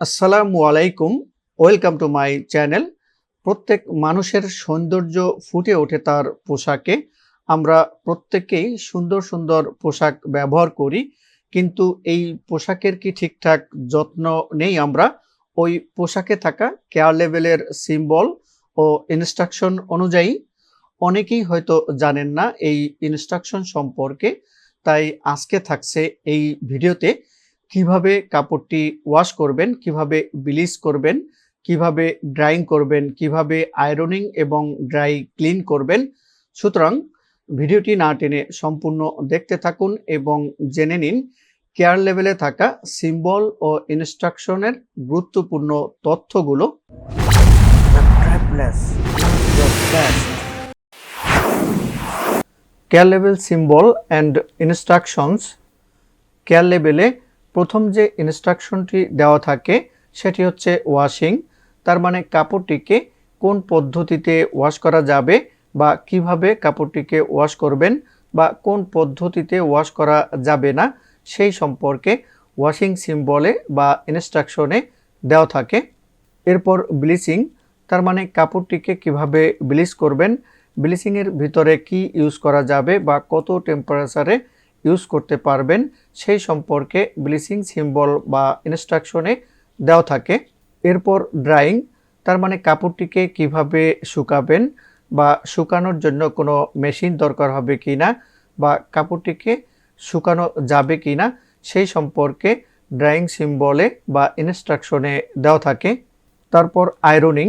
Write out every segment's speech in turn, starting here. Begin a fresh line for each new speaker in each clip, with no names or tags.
আসসালামু আলাইকুম। Welcome to my channel. প্রত্যেক মানুষের সৌন্দর্য ফুটে ওঠে তার পোশাকে। আমরা প্রত্যেকেই সুন্দর সুন্দর পোশাক ব্যবহার করি, কিন্তু এই পোশাকের কি ঠিকঠাক যত্ন নেই আমরা? ওই পোশাকে থাকা কেয়ার লেভেলের সিম্বল ও ইনস্ট্রাকশন অনুযায়ী অনেকেই হয়তো জানেন না এই ইনস্ট্রাকশন সম্পর্কে। তাই আজকে থাকছে এই ভিডিওতে কিভাবে কাপড়টি ওয়াশ করবেন, কিভাবে ব্লিচ করবেন, কিভাবে ড্রাইং করবেন, কিভাবে আয়রনিং এবং ড্রাই ক্লিন করবেন। সুতরাং ভিডিওটি না টেনে সম্পূর্ণ দেখতে থাকুন এবং জেনে নিন কেয়ার লেভেলে থাকা সিম্বল ও ইনস্ট্রাকশনের গুরুত্বপূর্ণ তথ্যগুলো। Care level symbol and instructions. Care লেভেলে প্রথম যে ইনস্ট্রাকশনটি দেওয়া থাকে সেটি হচ্ছে ওয়াশিং। তার মানে কাপড়টিকে কোন পদ্ধতিতে ওয়াশ করা যাবে বা কিভাবে কাপড়টিকে ওয়াশ করবেন বা কোন পদ্ধতিতে ওয়াশ করা যাবে না সেই সম্পর্কে ওয়াশিং সিম্বলে বা ইনস্ট্রাকশনে দেওয়া থাকে। এরপর ব্লিচিং, তার মানে কাপড়টিকে কিভাবে ব্লিচ করবেন, ব্লিচিংয়ের ভিতরে কি ইউজ করা যাবে বা কত টেম্পারেচারে ইউজ করতে পারবেন সেই সম্পর্কে ব্লিচিং সিম্বল বা ইনস্ট্রাকশনে দেওয়া থাকে। এরপর ড্রাইং, তার মানে কাপড়টিকে কিভাবে শুকাবেন বা শুকানোর জন্য কোনো মেশিন দরকার হবে কি না বা কাপড়টিকে শুকানো যাবে কি না সেই সম্পর্কে ড্রাইং সিম্বলে বা ইনস্ট্রাকশনে দেওয়া থাকে। তারপর আয়রনিং,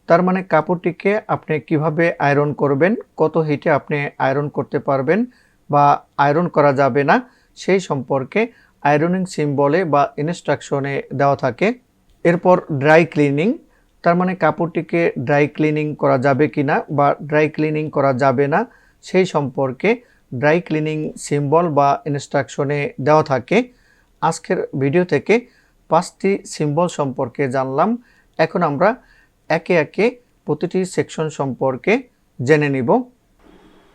তার মানে কাপড়টিকে আপনি কিভাবে আয়রন করবেন, কত হিটে আপনি আয়রন করতে পারবেন বা আয়রন করা যাবে না সেই সম্পর্কে আয়রনিং সিম্বলে বা ইনস্ট্রাকশনে দেওয়া থাকে। এরপর ড্রাই ক্লিনিং, তার মানে কাপড়টিকে ড্রাই ক্লিনিং করা যাবে কিনা বা ড্রাই ক্লিনিং করা যাবে না সেই সম্পর্কে ড্রাই ক্লিনিং সিম্বল বা ইনস্ট্রাকশনে দেওয়া থাকে। আজকের ভিডিও থেকে 5টি সিম্বল সম্পর্কে জানলাম। এখন আমরা একে একে প্রতিটি সেকশন সম্পর্কে জেনে নিব।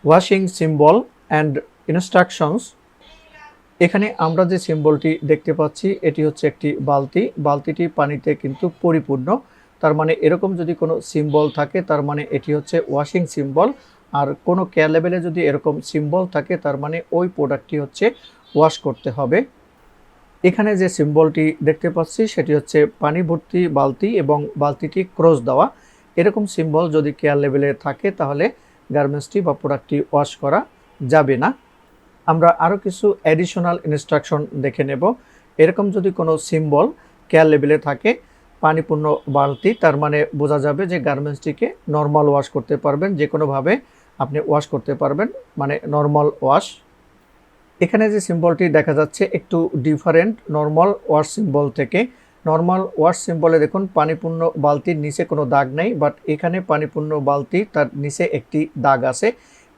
Washing symbol and instructions. এখানে আমরা যে সিম্বলটি দেখতে পাচ্ছি এটি হচ্ছে একটি বালতি। বালতিটি পানিতে কিন্তু পরিপূর্ণ। তার মানে এরকম যদি কোনো সিম্বল থাকে তার মানে এটি হচ্ছে ওয়াশিং সিম্বল। আর কোনো কেয়ার লেভেলে যদি এরকম সিম্বল থাকে তার মানে ওই প্রোডাক্টটি হচ্ছে ওয়াশ করতে হবে। এখানে যে সিম্বলটি দেখতে পাচ্ছি সেটি হচ্ছে পানি ভর্তি বালতি এবং বালতিটি ক্রস দেওয়া। এরকম সিম্বল যদি কেয়ার লেভেলে থাকে তাহলে গার্মেন্টসটি বা প্রোডাক্টটি ওয়াশ করা যাবে না। আমরা আরও কিছু অ্যাডিশনাল ইনস্ট্রাকশন দেখে নেব। এরকম যদি কোনো সিম্বল কেয়ার লেভেলে থাকে পানিপূর্ণ বালতি, তার মানে বোঝা যাবে যে গার্মেন্টসটিকে নর্মাল ওয়াশ করতে পারবেন, যে কোনোভাবে আপনি ওয়াশ করতে পারবেন, মানে নর্মাল ওয়াশ। এখানে যে সিম্বলটি দেখা যাচ্ছে একটু ডিফারেন্ট নর্মাল ওয়াশ সিম্বল থেকে। নর্মাল ওয়াশ সিম্বলে দেখুন পানিপূর্ণ বালতির নিচে কোনো দাগ নেই, বাট এখানে পানিপূর্ণ বালতি তার নিচে একটি দাগ আছে।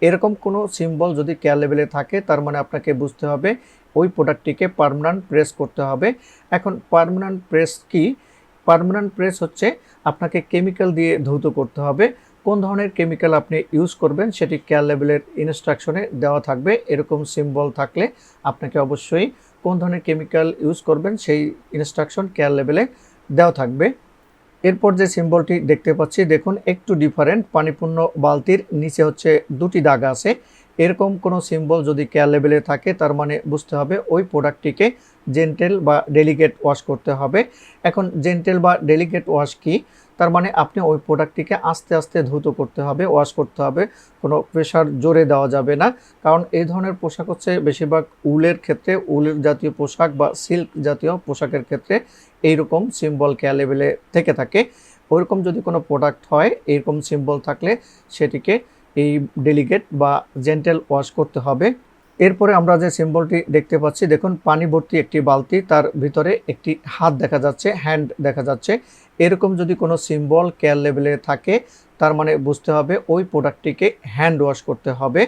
এরকম কোনো সিম্বল যদি কেয়ার লেভেলে থাকে তার মানে আপনাকে বুঝতে হবে ওই প্রোডাক্টটিকে পার্মানেন্ট প্রেস করতে হবে। এখন পার্মানেন্ট প্রেস কি? পার্মানেন্ট প্রেস হচ্ছে আপনাকে কেমিক্যাল দিয়ে ধৌত করতে হবে। কোন ধরনের কেমিক্যাল আপনি ইউজ করবেন সেটি কেয়ার লেভেলের ইনস্ট্রাকশনে দেওয়া থাকবে। এরকম সিম্বল থাকলে আপনাকে অবশ্যই কোন ধরনের কেমিক্যাল ইউজ করবেন সেই ইনস্ট্রাকশন কেয়ার লেভেলে দেওয়া থাকবে। এরপর যে সিম্বলটি দেখতে পাচ্ছি দেখুন একটু ডিফারেন্ট, পানিপূর্ণ বালতির নিচে হচ্ছে দুটি দাগ আছে। এরকম কোনো সিম্বল যদি কেয়ার লেভেলে থাকে তার মানে বুঝতে হবে ওই প্রোডাক্টটিকে জেন্টেল বা ডেলিকেট ওয়াশ করতে হবে। এখন জেন্টেল বা ডেলিকেট ওয়াশ কি? তার মানে আপনি ওই প্রোডাক্টটিকে আস্তে আস্তে ধৌত করতে হবে, ওয়াশ করতে হবে, কোনো প্রেশার জোরে দেওয়া যাবে না। কারণ এই ধরনের পোশাক হচ্ছে বেশিরভাগ উলের ক্ষেত্রে, উলের জাতীয় পোশাক বা সিল্ক জাতীয় পোশাকের ক্ষেত্রে এইরকম সিম্বল কেয়ার লেভেলে থেকে থাকে। ওইরকম যদি কোনো প্রোডাক্ট হয় এইরকম সিম্বল থাকলে সেটিকে এই ডেলিকেট বা জেন্টেল ওয়াশ করতে হবে। এরপরে আমরা যে সিম্বলটি দেখতে পাচ্ছি দেখুন পানি ভর্তি একটি বালতি, তার ভিতরে একটি হাত দেখা যাচ্ছে, হ্যান্ড দেখা যাচ্ছে। এরকম যদি কোনো সিম্বল কেয়ার লেভেলে থাকে তার মানে বুঝতে হবে ওই প্রোডাক্টটিকে হ্যান্ড ওয়াশ করতে হবে।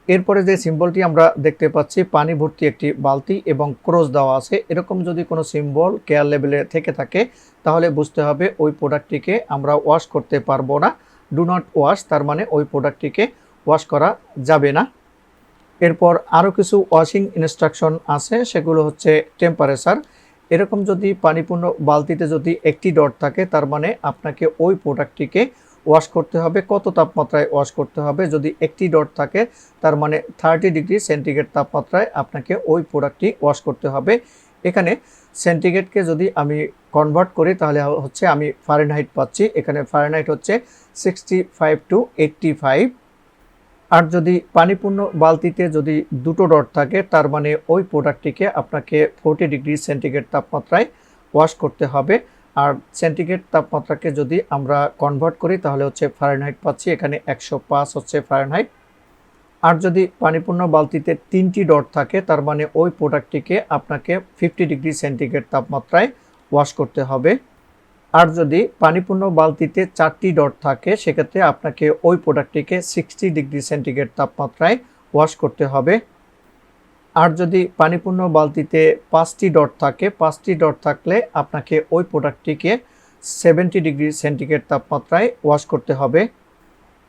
এরপরে যে সিম্বলটি আমরা দেখতে পাচ্ছি পানি ভর্তি একটি বালতি এবং ক্রস দেওয়া আছে, এরকম যদি কোনো সিম্বল কেয়ার লেভেলে থেকে থাকে তাহলে বুঝতে হবে ওই প্রোডাক্টটিকে আমরা ওয়াশ করতে পারবো না, ডু নট ওয়াশ, তার মানে ওই প্রোডাক্টটিকে ওয়াশ করা যাবে না। এরপর আরও কিছু ওয়াশিং ইনস্ট্রাকশন আছে, সেগুলো হচ্ছে টেম্পারেচার। এরকম যদি পানিপূর্ণ বালতিতে যদি একটি ডট থাকে, তার মানে আপনাকে ওই প্রোডাক্টটিকে ওয়াশ করতে হবে। কত তাপমাত্রায় ওয়াশ করতে হবে? যদি একটি ডট থাকে, তার মানে 30 ডিগ্রি সেন্টিগ্রেড তাপমাত্রায় আপনাকে ওই প্রোডাক্টটি ওয়াশ করতে হবে। এখানে সেন্টিগ্রেডকে যদি আমি কনভার্ট করি তাহলে হচ্ছে আমি ফারেনহাইট পাচ্ছি। এখানে ফারেনহাইট হচ্ছে 65 to 85। আর যদি পানিপূর্ণ বালতিতে যদি দুটো ডট থাকে, তার মানে ওই প্রোডাক্টটিকে আপনাকে 40 ডিগ্রি সেন্টিগ্রেড তাপমাত্রায় ওয়াশ করতে হবে। আর সেন্টিগ্রেড তাপমাত্রাকে যদি আমরা কনভার্ট করি তাহলে হচ্ছে ফারেনহাইট পাচ্ছি। এখানে 105 হচ্ছে ফারেনহাইট। আর যদি পানিপূর্ণ বালতিতে 3টি ডট থাকে, তার মানে ওই প্রোডাক্টটিকে আপনাকে 50 ডিগ্রি সেন্টিগ্রেড তাপমাত্রায় ওয়াশ করতে হবে। আর যদি পানিপূর্ণ বালতিতে 4টি ডট থাকে, সেক্ষেত্রে আপনাকে ওই প্রোডাক্টটিকে 60 ডিগ্রি সেন্টিগ্রেড তাপমাত্রায় ওয়াশ করতে হবে। আর যদি পানিপূর্ণ বালতিতে 5টি ডট থাকে, 5টি ডট থাকলে আপনাকে ওই প্রোডাক্টটিকে 70 ডিগ্রি সেন্টিগ্রেড তাপমাত্রায় ওয়াশ করতে হবে।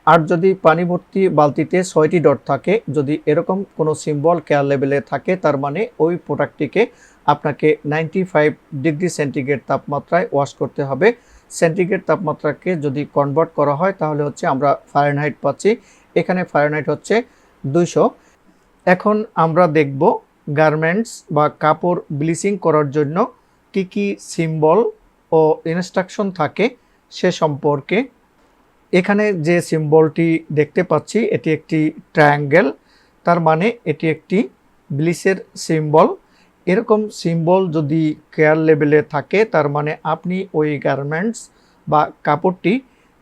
আর যদি পানি ভর্তি বালতিতে 6টি ডট থাকে, যদি এরকম কোনো সিম্বল কেয়ার লেভেলে থাকে, তার মানে ওই প্রোডাক্টটিকে আপনাকে 95 ডিগ্রি সেন্টিগ্রেড তাপমাত্রায় ওয়াশ করতে হবে। সেন্টিগ্রেড তাপমাত্রাকে যদি কনভার্ট করা হয় তাহলে হচ্ছে আমরা ফারেনহাইট পাচ্ছি। এখানে ফারেনহাইট হচ্ছে 200। এখন আমরা দেখব গার্মেন্টস বা কাপড় ব্লিচিং করার জন্য কি কি সিম্বল ও ইনস্ট্রাকশন থাকে সে সম্পর্কে। এখানে যে সিম্বলটি দেখতে পাচ্ছি এটি একটি ট্রায়াঙ্গেল, তার মানে এটি একটি ব্লিচের সিম্বল। এরকম সিম্বল যদি কেয়ার লেভেলে থাকে, তার মানে আপনি ওই গার্মেন্টস বা কাপড়টি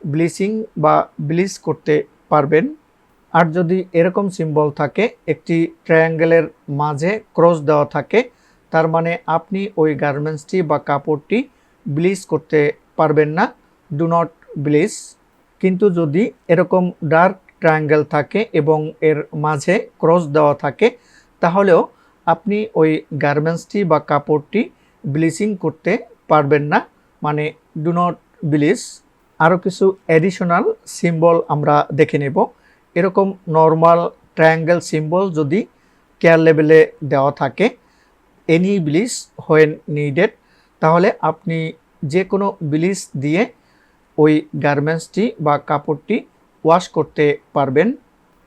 ব্লিচিং বা ব্লিচ করতে পারবেন। আর যদি এরকম সিম্বল থাকে, একটি ট্রায়াঙ্গেলের মাঝে ক্রস দেওয়া থাকে, তার মানে আপনি ওই গার্মেন্টসটি বা কাপড়টি ব্লিচ করতে পারবেন না, ডু নট ব্লিচ। কিন্তু যদি এরকম ডার্ক ট্রায়াঙ্গেল থাকে এবং এর মাঝে ক্রস দেওয়া থাকে, তাহলেও আপনি ওই গার্মেন্টসটি বা কাপড়টি ব্লিচিং করতে পারবেন না, মানে ডু নট ব্লিচ। আরও কিছু অ্যাডিশনাল সিম্বল আমরা দেখে নেব। এরকম নর্মাল ট্রায়াঙ্গেল সিম্বল যদি কেয়ার লেভেলে দেওয়া থাকে, এনি ব্লিচ হোয়েন নিডেড, তাহলে আপনি যে কোনো ব্লিচ দিয়ে ওই গার্মেন্টসটি বা কাপড়টি ওয়াশ করতে পারবেন।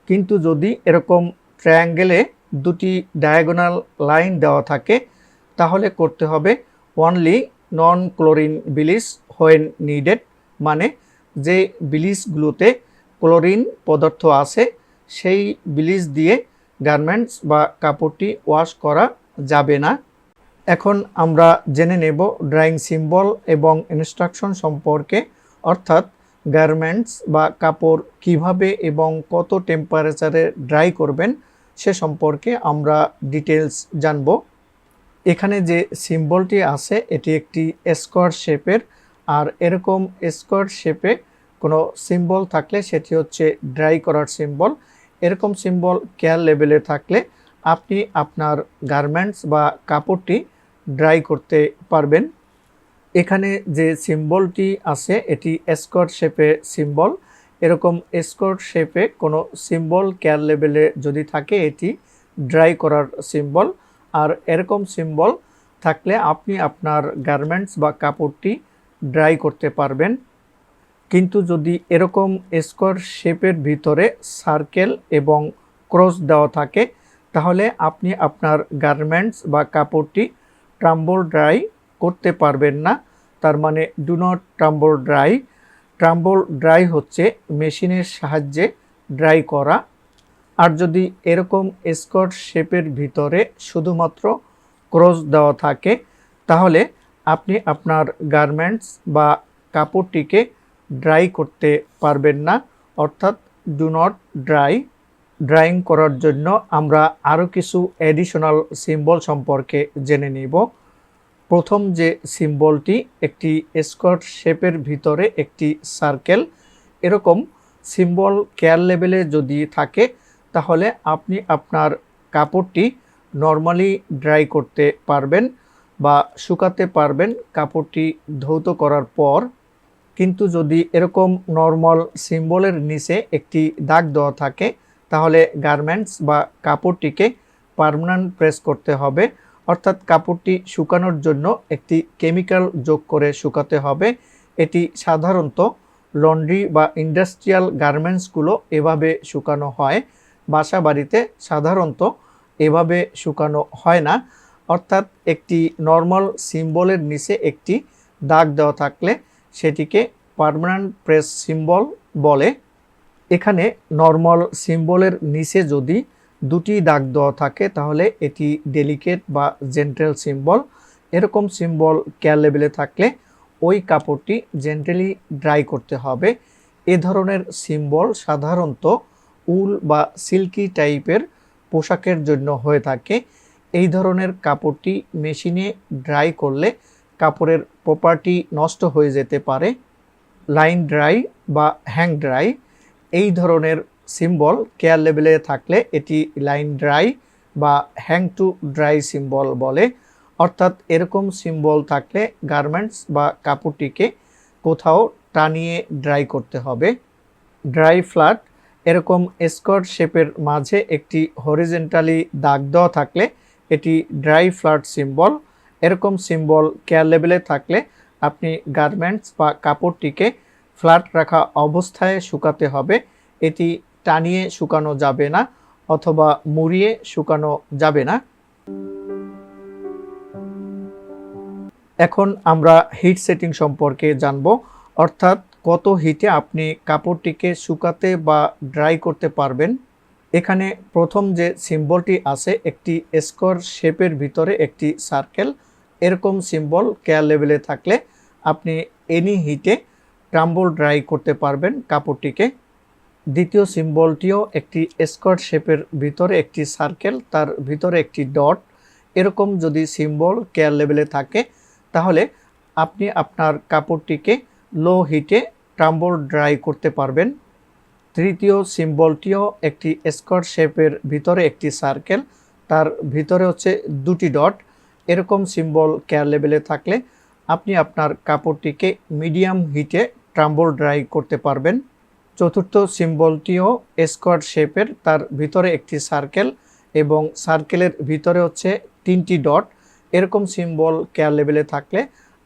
কিন্তু যদি এরকম ট্রায়াঙ্গেলে দুটি ডায়াগোনাল লাইন দেওয়া থাকে, তাহলে করতে হবে only non chlorine bleach when needed, মানে যে ব্লিচগুলোতে ক্লোরিন পদার্থ আছে সেই ব্লিচ দিয়ে গার্মেন্টস বা কাপড়টি ওয়াশ করা যাবে না। এখন আমরা জেনে নেব ড্রাইং সিম্বল এবং ইনস্ট্রাকশন সম্পর্কে, অর্থাৎ গার্মেন্টস বা কাপড় কিভাবে এবং কত টেম্পারেচারে ড্রাই করবেন সে সম্পর্কে আমরা ডিটেলস জানব। এখানে যে সিম্বলটি আছে এটি একটি স্কোয়ার শেপের, আর এরকম স্কোয়ার শেপে কোনো সিম্বল থাকলে সেটি হচ্ছে ড্রাই করার সিম্বল। এরকম সিম্বল কেয়ার লেভেলে থাকলে আপনি আপনার গার্মেন্টস বা কাপড়টি ড্রাই করতে পারবেন। এখানে যে সিম্বলটি আছে এটি স্কোয়ার শেপে সিম্বল। এরকম স্কোয়ার শেপে কোনো সিম্বল কেয়ার লেভেলে যদি থাকে, এটি ড্রাই করার সিম্বল। আর এরকম সিম্বল থাকলে আপনি আপনার গার্মেন্টস বা কাপড়টি ড্রাই করতে পারবেন। কিন্তু যদি এরকম স্কোয়ার শেপের ভিতরে সার্কেল এবং ক্রস দেওয়া থাকে, তাহলে আপনি আপনার গার্মেন্টস বা কাপড়টি ট্রাম্বল ড্রাই করতে পারবেন না, তার মানে ডু নট ট্রাম্বল ড্রাই। ট্রাম্বল ড্রাই হচ্ছে মেশিনের সাহায্যে ড্রাই করা। আর যদি এরকম স্কোয়ার শেপের ভিতরে শুধুমাত্র ক্রস দেওয়া থাকে, তাহলে আপনি আপনার গার্মেন্টস বা কাপড়টিকে ড্রাই করতে পারবেন না, অর্থাৎ ডু নট ড্রাই। ড্রাইং করার জন্য আমরা আরও কিছু অ্যাডিশনাল সিম্বল সম্পর্কে জেনে নিব। প্রথম যে সিম্বলটি একটি স্কোয়ার শেপের ভিতরে একটি সার্কেল, এরকম সিম্বল কেয়ার লেভেলে যদি থাকে, তাহলে আপনি আপনার কাপড়টি নর্মালি ড্রাই করতে পারবেন বা শুকাতে পারবেন কাপড়টি ধৌত করার পর। কিন্তু যদি এরকম নর্মাল সিম্বলের নিচে একটি দাগ দেওয়া থাকে, তাহলে গার্মেন্টস বা কাপড়টিকে পার্মানেন্ট প্রেস করতে হবে, অর্থাৎ কাপড়টি শুকানোর জন্য একটি কেমিক্যাল যোগ করে শুকাতে হবে। এটি সাধারণত লন্ড্রি বা ইন্ডাস্ট্রিয়াল গার্মেন্টসগুলো এভাবে শুকানো হয়, বাসা বাড়িতে সাধারণত এভাবে শুকানো হয় না। অর্থাৎ একটি নর্মাল সিম্বলের নিচে একটি দাগ দেওয়া থাকলে সেটিকে পার্মানেন্ট প্রেস সিম্বল বলে। এখানে নর্মাল সিম্বলের নিচে যদি দুটি দাগ দেওয়া থাকে তাহলে এটি ডেলিকেট বা জেন্টেল সিম্বল। এরকম সিম্বল কেয়ার লেভেলে থাকলে ওই কাপড়টি জেন্টেলি ড্রাই করতে হবে। এ ধরনের সিম্বল সাধারণত উল বা সিল্কি টাইপের পোশাকের জন্য হয়ে থাকে। এই ধরনের কাপড়টি মেশিনে ড্রাই করলে কাপড়ের প্রপার্টি নষ্ট হয়ে যেতে পারে। লাইন ড্রাই বা হ্যাং ড্রাই, এই ধরনের সিম্বল কেয়ার লেভেলে থাকলে এটি লাইন ড্রাই বা হ্যাং টু ড্রাই সিম্বল বলে। অর্থাৎ এরকম সিম্বল থাকলে গার্মেন্টস বা কাপড়টিকে কোথাও টানিয়ে ড্রাই করতে হবে। ড্রাই ফ্ল্যাট, এরকম স্কোয়ার শেপের মাঝে একটি হরিজেন্টালি দাগ দেওয়া থাকলে এটি ড্রাই ফ্ল্যাট সিম্বল। এরকম সিম্বল কেয়ার লেভেলে থাকলে আপনি গার্মেন্টস বা কাপড়টিকে ফ্ল্যাট রাখা অবস্থায় শুকাতে হবে। এটি টানিয়ে শুকানো যাবে না অথবা মুড়িয়ে শুকানো যাবে না। এখন আমরা হিট সেটিং সম্পর্কে জানব, অর্থাৎ কত হিটে আপনি কাপড়টিকে শুকাতে বা ড্রাই করতে পারবেন। এখানে প্রথম যে সিম্বলটি আছে একটি স্কোয়ার শেপের ভিতরে একটি সার্কেল, এরকম সিম্বল কেয়ার লেভেলে থাকলে আপনি এনি হিটে ক্রাম্বল ড্রাই করতে পারবেন কাপড়টিকে। দ্বিতীয় সিম্বলটিও একটি স্কোয়ার শেপের ভিতরে একটি সার্কেল, তার ভিতরে একটি ডট, এরকম যদি সিম্বল কেয়ার লেভেলে থাকে তাহলে আপনি আপনার কাপড়টিকে লো হিটে ক্রাম্বল ড্রাই করতে পারবেন। তৃতীয় সিম্বলটিও একটি স্কোয়ার শেপের ভিতরে একটি সার্কেল, তার ভিতরে হচ্ছে দুটি ডট, এরকম সিম্বল কেয়ার লেভেলে থাকলে আপনি আপনার কাপড়টিকে মিডিয়াম হিটে ক্রাম্বল ড্রাই করতে পারবেন। চতুর্থ সিম্বলটিও স্কোয়ার শেপের, তার ভিতরে একটি সার্কেল এবং সার্কেলের ভিতরে হচ্ছে তিনটি ডট, এরকম সিম্বল কেয়ার লেভেলে থাকলে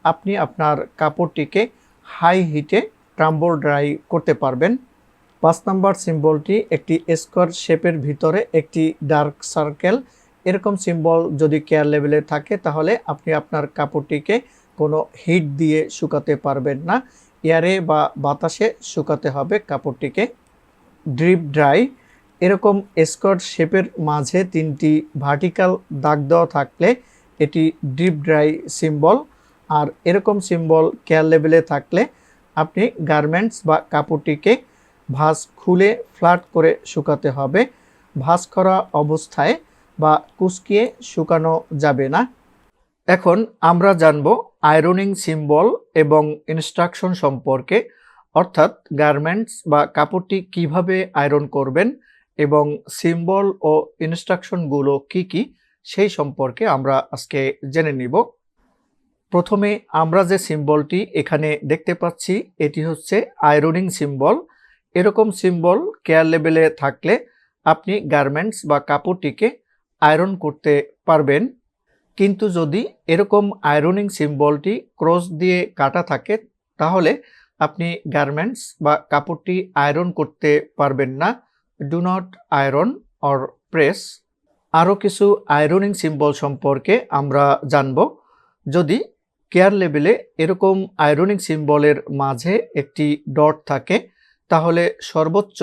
আপনি আপনার কাপড়টিকে হাই হিটে ক্রাম্বল ড্রাই করতে পারবেন। 5 নম্বর সিম্বলটি একটি স্কোয়ার শেপের ভিতরে একটি ডার্ক সার্কেল, এরকম সিম্বল যদি কেয়ার লেভেলে থাকে তাহলে আপনি আপনার কাপড়টিকে কোনো হিট দিয়ে শুকাতে পারবেন না, এয়ারে বা বাতাসে শুকাতে হবে কাপড়টিকে। ড্রিপ ড্রাই, এরকম স্কোয়ার শেপের মাঝে তিনটি ভার্টিক্যাল দাগ দেওয়া থাকলে এটি ড্রিপ ড্রাই সিম্বল। আর এরকম সিম্বল কেয়ার লেভেলে থাকলে আপনি গার্মেন্টস বা কাপড়টিকে ভাঁজ খুলে ফ্ল্যাট করে শুকাতে হবে। ভাঁজ করা অবস্থায় বা কুচকিয়ে শুকানো যাবে না। এখন আমরা জানব আয়রনিং সিম্বল এবং ইনস্ট্রাকশন সম্পর্কে, অর্থাৎ গার্মেন্টস বা কাপড়টি কিভাবে আয়রন করবেন এবং সিম্বল ও ইনস্ট্রাকশনগুলো কি কি সেই সম্পর্কে আমরা আজকে জেনে নিব। প্রথমে আমরা যে সিম্বলটি এখানে দেখতে পাচ্ছি এটি হচ্ছে আয়রনিং সিম্বল। এরকম সিম্বল কেয়ার লেভেলে থাকলে আপনি গার্মেন্টস বা কাপড়টিকে আয়রন করতে পারবেন। কিন্তু যদি এরকম আয়রনিং সিম্বলটি ক্রস দিয়ে কাটা থাকে তাহলে আপনি গার্মেন্টস বা কাপড়টি আয়রন করতে পারবেন না। Do not iron or press. আরও কিছু আয়রনিং সিম্বল সম্পর্কে আমরা জানব। যদি কেয়ার লেভেলে এরকম আয়রনিং সিম্বলের মাঝে একটি ডট থাকে তাহলে সর্বোচ্চ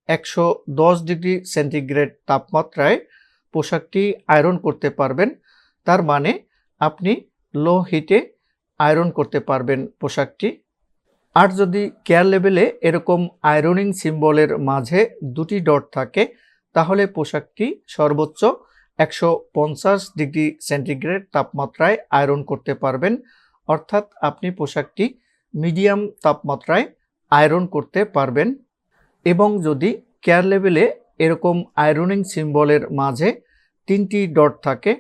110 ডিগ্রি সেন্টিগ্রেড তাপমাত্রায় পোশাকটি আয়রন করতে পারবেন। তার মানে আপনি লো হিটে আয়রন করতে পারবেন পোশাকটি। আর যদি কেয়ার লেভেলে এরকম আয়রনিং সিম্বলের মাঝে দুটি ডট থাকে তাহলে পোশাকটি সর্বোচ্চ 150 ডিগ্রি সেন্টিগ্রেড তাপমাত্রায় আয়রন করতে পারবেন। অর্থাৎ আপনি পোশাকটি মিডিয়াম তাপমাত্রায় আয়রন করতে পারবেন। এবং যদি কেয়ার লেভেলে এরকম আয়রনিং সিম্বলের মাঝে তিনটি ডট থাকে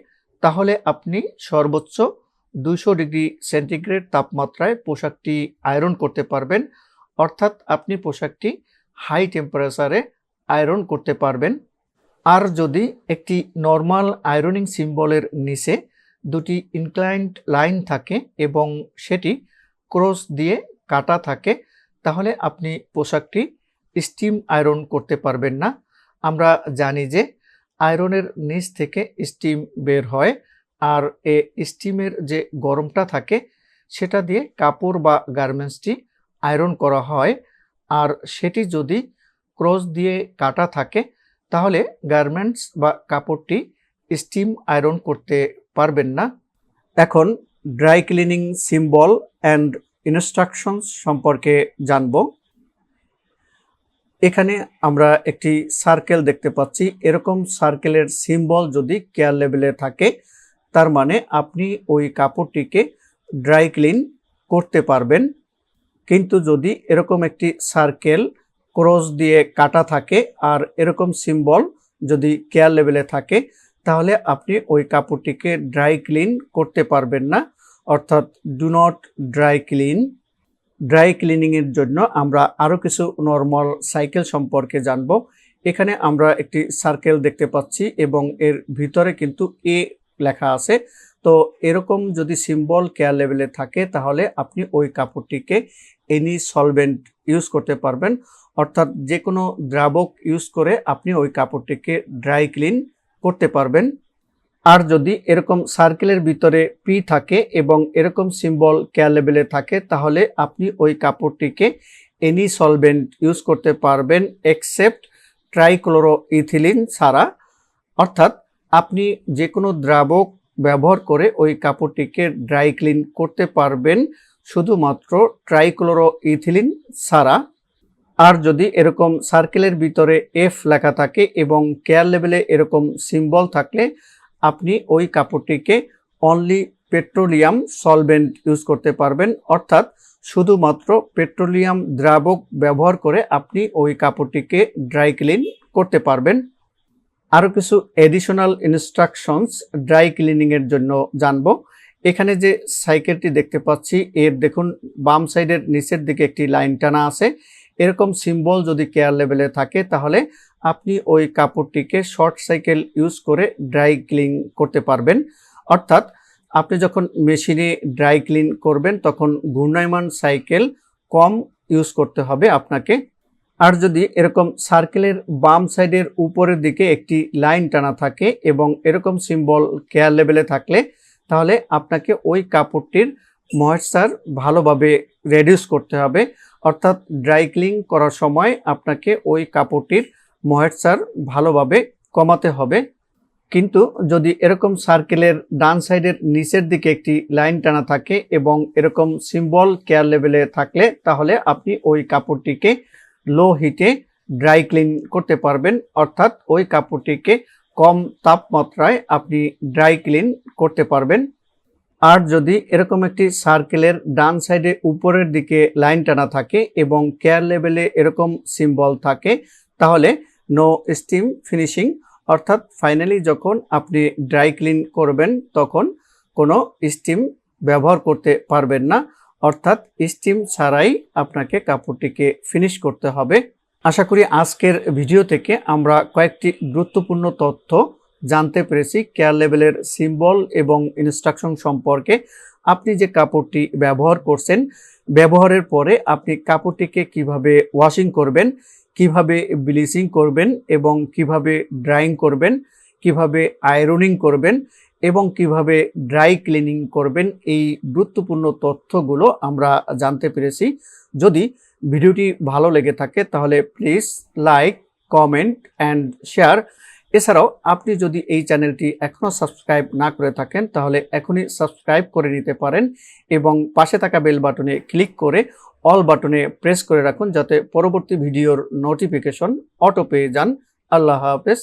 তাহলে আপনি সর্বোচ্চ 200 ডিগ্রি সেন্টিগ্রেড তাপমাত্রায় পোশাকটি আয়রন করতে পারবেন। অর্থাৎ আপনি পোশাকটি হাই টেম্পারেচারে আয়রন করতে পারবেন। আর যদি একটি নর্মাল আয়রনিং সিম্বলের নিচে দুটি ইনক্লাইন্ড লাইন থাকে এবং সেটি ক্রস দিয়ে কাটা থাকে, তাহলে আপনি পোশাকটি স্টিম আয়রন করতে পারবেন না। আমরা জানি যে আয়রনের নিচ থেকে স্টিম বের হয়, আর স্টিমের যে গরমটা থাকে সেটা দিয়ে কাপড় বা গার্মেন্টসটি আয়রন করা হয়। আর সেটি যদি ক্রস দিয়ে কাটা থাকে তাহলে গার্মেন্টস বা কাপড়টি স্টিম আয়রন করতে পারবেন না। এখন dry cleaning symbol and instructions সম্পর্কে জানব। এখানে আমরা একটি সার্কেল দেখতে পাচ্ছি। এরকম সার্কেলের সিম্বল যদি কেয়ার লেবেলে থাকে তার মানে আপনি ওই কাপড়টিকে ড্রাই ক্লিন করতে পারবেন। কিন্তু যদি এরকম একটি সার্কেল ক্রস দিয়ে কাটা থাকে আর এরকম সিম্বল যদি কেয়ার লেবেলে থাকে তাহলে আপনি ওই কাপড়টিকে ড্রাই ক্লিন করতে পারবেন না, অর্থাৎ do not dry clean. Dry ক্লিনিংয়ের জন্য আমরা আরও কিছু নর্মাল সাইকেল সম্পর্কে জানব। এখানে আমরা একটি সার্কেল দেখতে পাচ্ছি এবং এর ভিতরে কিন্তু এ লেখা আছে। তো এরকম যদি সিম্বল কেয়ার লেভেলে থাকে তাহলে আপনি ওই কাপড়টিকে এনি সলভেন্ট ইউজ করতে পারবেন, অর্থাৎ যে কোনো দ্রাবক ইউজ করে আপনি ওই কাপড়টিকে ড্রাই ক্লিন করতে পারবেন। আর যদি এরকম সার্কেলের ভিতরে পি থাকে এবং এরকম সিম্বল কেয়ার লেবেলে থাকে তাহলে আপনি ওই কাপড়টিকে এনি সলভেন্ট ইউজ করতে পারবেন এক্সেপ্ট ট্রাইক্লোরোইথিলিন ছাড়া, অর্থাৎ আপনি যে কোনো দ্রাবক ব্যবহার করে ওই কাপড়টিকে ড্রাই ক্লিন করতে পারবেন শুধুমাত্র ট্রাইক্লোরোইথিলিন ছাড়া। আর যদি এরকম সার্কেলের ভিতরে এফ লেখা থাকে এবং কেয়ার লেবেলে এরকম সিম্বল থাকলে আপনি ওই কাপড়টিকে অনলি পেট্রোলিয়াম সলভেন্ট ইউজ করতে পারবেন, অর্থাৎ শুধুমাত্র পেট্রোলিয়াম দ্রাবক ব্যবহার করে আপনি ওই কাপড়টিকে ড্রাই ক্লিন করতে পারবেন। আরও কিছু এডিশনাল ইনস্ট্রাকশনস ড্রাই ক্লিনিংয়ের জন্য জানব। এখানে যে সাইকেলটি দেখতে পাচ্ছি এর দেখুন বাম সাইডের নিচের দিকে একটি লাইন টানা আছে। এরকম সিম্বল যদি কেয়ার লেভেলে থাকে তাহলে আপনি ওই কাপড়টিকে শর্ট সাইকেল ইউজ করে ড্রাই ক্লিন করতে পারবেন, অর্থাৎ আপনি যখন মেশিনে ড্রাই ক্লিন করবেন তখন ঘূর্ণায়মান সাইকেল কম ইউজ করতে হবে আপনাকে। আর যদি এরকম সার্কেলের বাম সাইডের উপরের দিকে একটি লাইন টানা থাকে এবং এরকম সিম্বল কেয়ার লেভেলে থাকলে তাহলে আপনাকে ওই কাপড়টির ময়েশ্চার ভালোভাবে রিডিউস করতে হবে, অর্থাৎ ড্রাই ক্লিন করার সময় আপনাকে ওই কাপড়টির ময়েশ্চার ভালোভাবে কমাতে হবে। কিন্তু যদি এরকম সার্কেলের ডান সাইডের নিচের দিকে একটি লাইন টানা থাকে এবং এরকম সিম্বল কেয়ার লেভেলে থাকলে তাহলে আপনি ওই কাপড়টিকে লো হিটে ড্রাই ক্লিন করতে পারবেন, অর্থাৎ ওই কাপড়টিকে কম তাপমাত্রায় আপনি ড্রাই ক্লিন করতে পারবেন। আর যদি এরকম একটি সার্কেলের ডান সাইডে উপরের দিকে লাইন টানা থাকে এবং কেয়ার লেভেলে এরকম সিম্বল থাকে তাহলে নো স্টিম ফিনিশিং, অর্থাৎ ফাইনালি যখন আপনি ড্রাই ক্লিন করবেন তখন কোনো স্টিম ব্যবহার করতে পারবেন না, অর্থাৎ স্টিম ছাড়াই আপনাকে কাপড়টিকে ফিনিশ করতে হবে। আশা করি আজকের ভিডিও থেকে আমরা কয়েকটি গুরুত্বপূর্ণ তথ্য জানতে পেরেছি কেয়ার লেভেলের সিম্বল এবং ইনস্ট্রাকশন সম্পর্কে। আপনি যে কাপড়টি ব্যবহার করছেন ব্যবহারের পরে আপনি কাপড়টিকে কিভাবে ওয়াশিং করবেন, কিভাবে ব্লিচিং করবেন এবং কিভাবে ড্রাইং করবেন, কিভাবে আয়রনিং করবেন এবং কিভাবে ড্রাই ক্লিনিং করবেন, এই গুরুত্বপূর্ণ তথ্যগুলো আমরা জানতে পেরেছি। যদি ভিডিওটি ভালো লেগে থাকে তাহলে please like, comment and share. এছাড়াও আপনি যদি এই চ্যানেলটি এখনও সাবস্ক্রাইব না করে থাকেন তাহলে এখনই সাবস্ক্রাইব করে নিতে পারেন এবং পাশে থাকা বেল বাটনে ক্লিক করে অল বাটনে প্রেস করে রাখুন যাতে পরবর্তী ভিডিওর নোটিফিকেশন অটো পেয়ে যান। আল্লাহ হাফেজ।